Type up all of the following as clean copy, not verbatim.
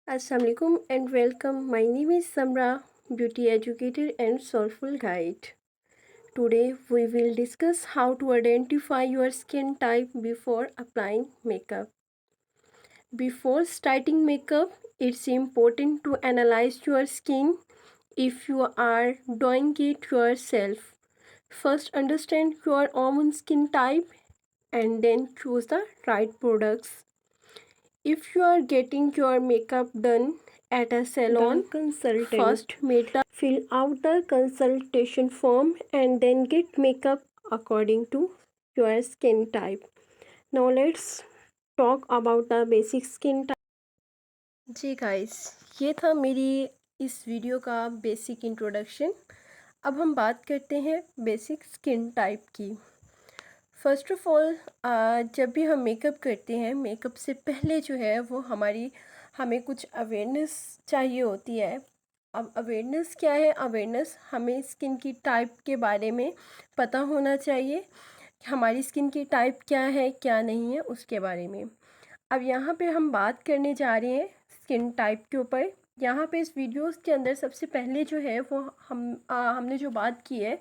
Assalamualaikum and welcome. My name is Samra, beauty educator and soulful guide. Today we will discuss how to identify your skin type before applying makeup. Before starting makeup, it's important to analyze your skin if you are doing it yourself. First understand your own skin type and then choose the right products. If you are getting your makeup done at a salon, the consultant first meet the fill out the consultation form and then get makeup according to your skin type. Now let's talk about the basic skin type. जी guys, ये था मेरी इस video का basic introduction. अब हम बात करते हैं बेसिक स्किन टाइप की। फ़र्स्ट ऑफ़ ऑल जब भी हम मेकअप करते हैं, मेकअप से पहले जो है वो हमें कुछ अवेयरनेस चाहिए होती है। अब अवेयरनेस क्या है? अवेयरनेस हमें स्किन की टाइप के बारे में पता होना चाहिए, हमारी स्किन की टाइप क्या है, क्या नहीं है, उसके बारे में। अब यहाँ पे हम बात करने जा रहे हैं स्किन टाइप के ऊपर। यहाँ पे इस वीडियोस के अंदर सबसे पहले जो है वो हमने जो बात की है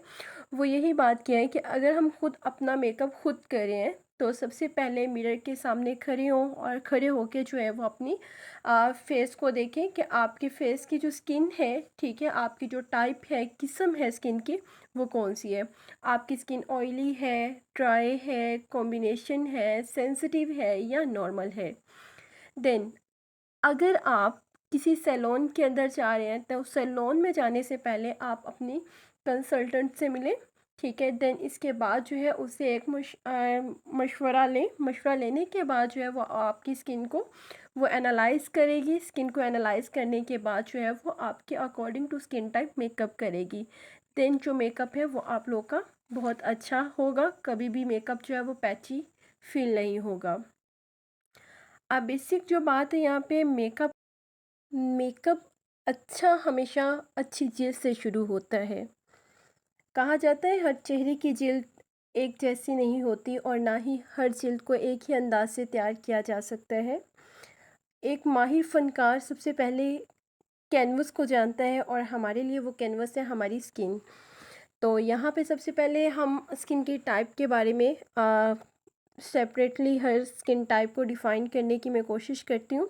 वो यही बात की है कि अगर हम खुद अपना मेकअप खुद करें हैं तो सबसे पहले मिरर के सामने खड़े हों और खड़े होके जो है वो अपनी फेस को देखें कि आपके फेस की जो स्किन है, ठीक है, आपकी जो टाइप है, किस्म है स्किन की, वो कौन सी है। आपकी स्किन ऑयली है, ड्राई है, कॉम्बिनेशन है, सेंसिटिव है या नॉर्मल है। देन अगर आप किसी सैलून के अंदर जा रहे हैं तो सैलून में जाने से पहले आप अपनी कंसल्टेंट से मिलें, ठीक है। देन इसके बाद जो है उससे एक मशवरा लें। मशवरा लेने के बाद जो है वो आपकी स्किन को वो एनालाइज़ करेगी। स्किन को एनालाइज़ करने के बाद जो है वो आपके according to skin type makeup करेगी। देन जो मेकअप है वो आप लोग का बहुत अच्छा होगा, कभी भी मेकअप जो है वो पैची फील नहीं होगा। अब बेसिक जो बात है यहाँ पे मेकअप अच्छा हमेशा अच्छी जिल्द से शुरू होता है। कहा जाता है हर चेहरे की जिल्द एक जैसी नहीं होती और ना ही हर जिल्द को एक ही अंदाज से तैयार किया जा सकता है। एक माहिर फनकार सबसे पहले कैनवस को जानता है और हमारे लिए वो कैनवस है हमारी स्किन। तो यहाँ पे सबसे पहले हम स्किन की टाइप के बारे में सेपरेटली हर स्किन टाइप को डिफ़ाइन करने की मैं कोशिश करती हूँ।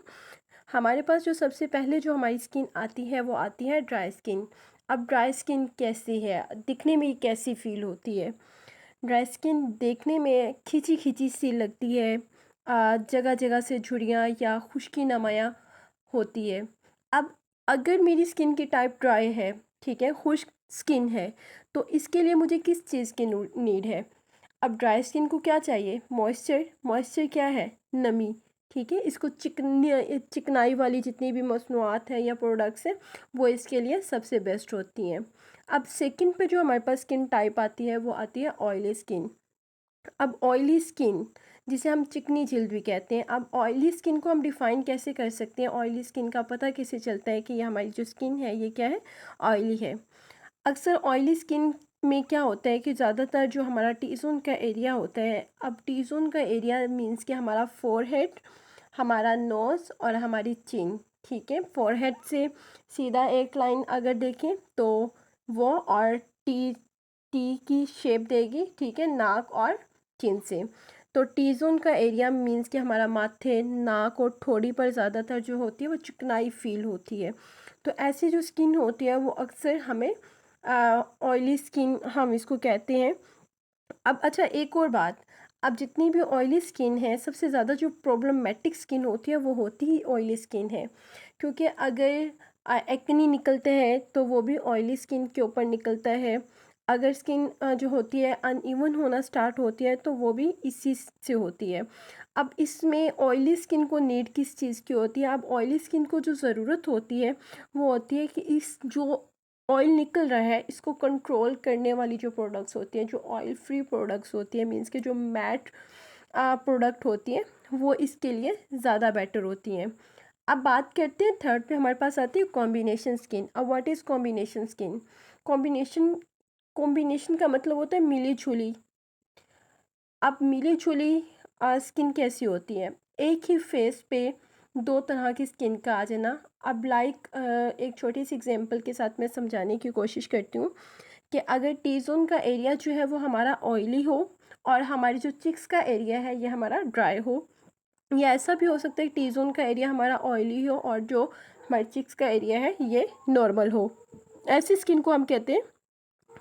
हमारे पास जो सबसे पहले जो हमारी स्किन आती है वो आती है ड्राई स्किन। अब ड्राई स्किन कैसी है, दिखने में कैसी फ़ील होती है? ड्राई स्किन देखने में खिंची खिंची सी लगती है, जगह जगह से झुर्रियाँ या खुश्की नुमायाँ होती है। अब अगर मेरी स्किन की टाइप ड्राई है, ठीक है, खुश्क स्किन है, तो इसके लिए मुझे किस चीज़ की नीड है? अब ड्राई स्किन को क्या चाहिए? मॉइस्चर। मॉइस्चर क्या है? नमी, ठीक है। इसको चिकनाई वाली जितनी भी मसनूआत हैं या प्रोडक्ट्स हैं वो इसके लिए सबसे बेस्ट होती हैं। अब सेकंड पे जो हमारे पास स्किन टाइप आती है वो आती है ऑयली स्किन। अब ऑयली स्किन जिसे हम चिकनी जिल्द भी कहते हैं। अब ऑयली स्किन को हम डिफ़ाइन कैसे कर सकते हैं? ऑयली स्किन का पता कैसे चलता है कि ये हमारी जो स्किन है ये क्या है? ऑयली है। अक्सर ऑयली स्किन में क्या होता है कि ज़्यादातर जो हमारा टी ज़ोन का एरिया होता है, अब टी ज़ोन का एरिया मीन्स कि हमारा फोरहेड, हमारा नोज़ और हमारी चिन, ठीक है। फोरहेड से सीधा एक लाइन अगर देखें तो वो और टी टी की शेप देगी, ठीक है, नाक और चिन से। तो टी ज़ोन का एरिया मीन्स कि हमारा माथे, नाक और ठोड़ी पर ज़्यादातर जो होती है वो चिकनाई फील होती है। तो ऐसी जो स्किन होती है वो अक्सर हमें ऑयली स्किन हम इसको कहते हैं। अब अच्छा एक और बात, अब जितनी भी ऑयली स्किन है सबसे ज़्यादा जो प्रॉब्लमेटिक स्किन होती है वो होती ही ऑयली स्किन है, क्योंकि अगर एक्ने निकलते हैं तो वो भी ऑयली स्किन के ऊपर निकलता है। अगर स्किन जो होती है अनइवन होना स्टार्ट होती है तो वो भी इसी से होती है। अब इसमें ऑयली स्किन को नीड किस चीज़ की होती है? अब ऑयली स्किन को जो ज़रूरत होती है वो होती है कि इस जो ऑयल निकल रहा है इसको कंट्रोल करने वाली जो प्रोडक्ट्स होती हैं, जो ऑयल फ्री प्रोडक्ट्स होती हैं, मीन्स के जो मैट प्रोडक्ट होती हैं वो इसके लिए ज़्यादा बेटर होती हैं। अब बात करते हैं थर्ड पे हमारे पास आती है कॉम्बिनेशन स्किन। अब what is combination skin? Combination combination का मतलब होता है मिली जुली। अब मिली जुली स्किन कैसी होती है? एक ही फेस पे दो तरह की स्किन का आ जाना। अब एक छोटी सी एग्जांपल के साथ मैं समझाने की कोशिश करती हूँ कि अगर टी जोन का एरिया जो है वो हमारा ऑयली हो और हमारी जो चिक्स का एरिया है ये हमारा ड्राई हो, या ऐसा भी हो सकता है टी जोन का एरिया हमारा ऑयली हो और जो हमारे चिक्स का एरिया है ये नॉर्मल हो। ऐसी स्किन को हम कहते हैं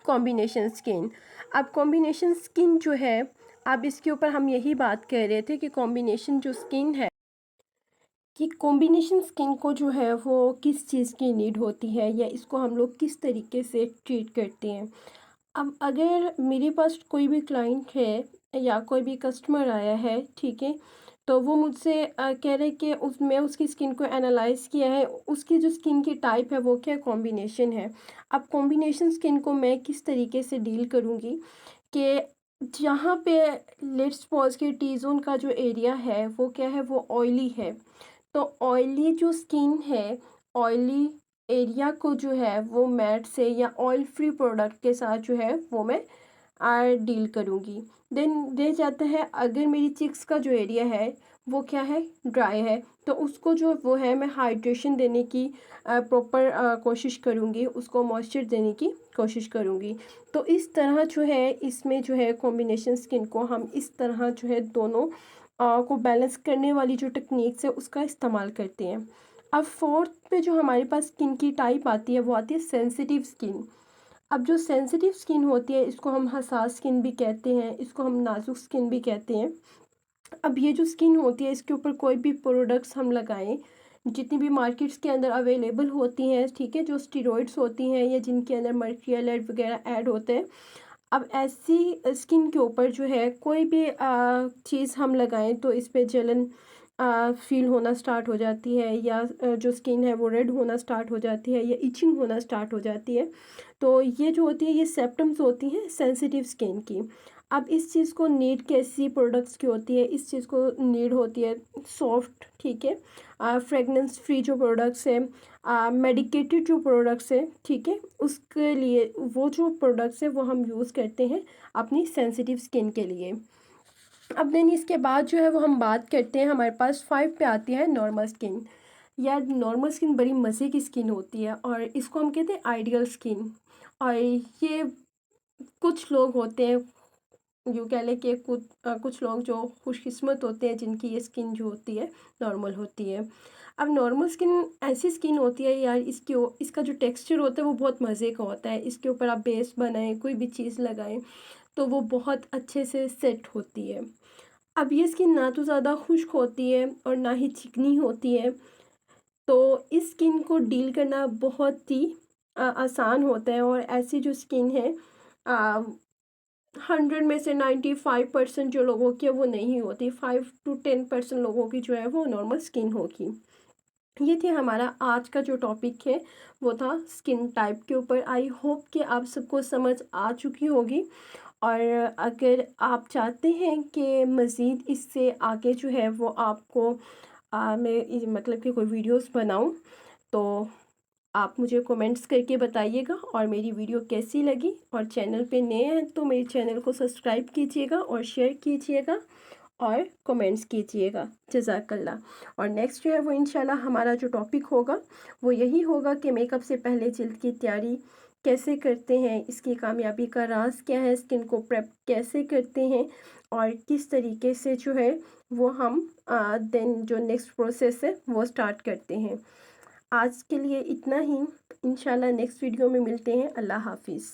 कॉम्बिनेशन स्किन। अब कॉम्बिनेशन स्किन जो है, अब इसके ऊपर हम यही बात कर रहे थे कि कॉम्बिनेशन जो स्किन है, कि कॉम्बिनेशन स्किन को जो है वो किस चीज़ की नीड होती है या इसको हम लोग किस तरीके से ट्रीट करते हैं। अब अगर मेरे पास कोई भी क्लाइंट है या कोई भी कस्टमर आया है, ठीक है, तो वो मुझसे कह रहे कि उसमें उसकी स्किन को एनालाइज किया है, उसकी जो स्किन की टाइप है वो क्या कॉम्बिनेशन है। अब कॉम्बिनेशन स्किन को मैं किस तरीके से डील करूँगी कि जहाँ पे लेट्स सपोज कि टी जोन का जो एरिया है वो क्या है, वो ऑयली है। तो ऑयली जो स्किन है, ऑयली एरिया को जो है वो मैट से या ऑयल फ्री प्रोडक्ट के साथ जो है वो मैं डील करूँगी। देन रह जाता है अगर मेरी चिक्स का जो एरिया है वो क्या है, ड्राई है, तो उसको जो वो है मैं हाइड्रेशन देने की प्रॉपर कोशिश करूँगी, उसको मॉइस्चर देने की कोशिश करूँगी। तो इस तरह जो है इसमें जो है कॉम्बिनेशन स्किन को हम इस तरह जो है दोनों को बैलेंस करने वाली जो टेक्निक्स है उसका इस्तेमाल करते हैं। अब फोर्थ पे जो हमारे पास स्किन की टाइप आती है वो आती है सेंसिटिव स्किन। अब जो सेंसिटिव स्किन होती है इसको हम हसास स्किन भी कहते हैं, इसको हम नाजुक स्किन भी कहते हैं। अब ये जो स्किन होती है इसके ऊपर कोई भी प्रोडक्ट्स हम लगाएं, जितनी भी मार्केट्स के अंदर अवेलेबल होती हैं, ठीक है, जो स्टीरॉइड्स होती हैं या जिनके अंदर मर्क्यूरियल वगैरह ऐड होते हैं, अब ऐसी स्किन के ऊपर जो है कोई भी चीज़ हम लगाएं तो इस पे जलन फील होना स्टार्ट हो जाती है, या जो स्किन है वो रेड होना स्टार्ट हो जाती है या इचिंग होना स्टार्ट हो जाती है। तो ये जो होती है ये सिम्टम्स होती हैं सेंसिटिव स्किन की। अब इस चीज़ को नीड कैसी प्रोडक्ट्स की होती है, इस चीज़ को नीड होती है सॉफ्ट, ठीक है, फ्रेगनेंस फ्री जो प्रोडक्ट्स हैं, मेडिकेटेड जो प्रोडक्ट्स हैं, ठीक है, उसके लिए वो जो प्रोडक्ट्स हैं वो हम यूज़ करते हैं अपनी सेंसिटिव स्किन के लिए। अब देन इसके बाद जो है वो हम बात करते हैं, हमारे पास 5 पे आती है नॉर्मल स्किन। यार नॉर्मल स्किन बड़ी मज़े की स्किन होती है और इसको हम कहते हैं आइडियल स्किन। और ये कुछ लोग होते हैं, यूँ कह लें कि कुछ लोग जो खुशकिस्मत होते हैं जिनकी ये स्किन जो होती है नॉर्मल होती है। अब नॉर्मल स्किन ऐसी स्किन होती है यार, इसका जो टेक्सचर होता है वो बहुत मज़े का होता है। इसके ऊपर आप बेस बनाएं, कोई भी चीज़ लगाएं तो वो बहुत अच्छे से सेट होती है। अब ये स्किन ना तो ज़्यादा खुश्क होती है और ना ही चिकनी होती है, तो इस स्किन को डील करना बहुत ही आसान होता है। और ऐसी जो स्किन है 100 में से 95% जो लोगों की है वो नहीं होती, 5 to 10% लोगों की जो है वो नॉर्मल स्किन होगी। ये थी हमारा आज का जो टॉपिक है वो था स्किन टाइप के ऊपर। आई होप कि आप सबको समझ आ चुकी होगी। और अगर आप चाहते हैं कि मज़ीद इससे आगे जो है वो आपको मतलब कि कोई वीडियोस बनाऊं, तो आप मुझे कमेंट्स करके बताइएगा और मेरी वीडियो कैसी लगी। और चैनल पे नए हैं तो मेरे चैनल को सब्सक्राइब कीजिएगा और शेयर कीजिएगा और कमेंट्स कीजिएगा। जज़ाकल्लाह। और नेक्स्ट जो है वो इंशाल्लाह हमारा जो टॉपिक होगा वो यही होगा कि मेकअप से पहले जिल्द की तैयारी कैसे करते हैं, इसकी कामयाबी का राज क्या है, स्किन को प्रेप कैसे करते हैं और किस तरीके से जो है वो हम देन जो नेक्स्ट प्रोसेस है वो स्टार्ट करते हैं। आज के लिए इतना ही, इंशाल्लाह नेक्स्ट वीडियो में मिलते हैं। अल्लाह हाफिज़।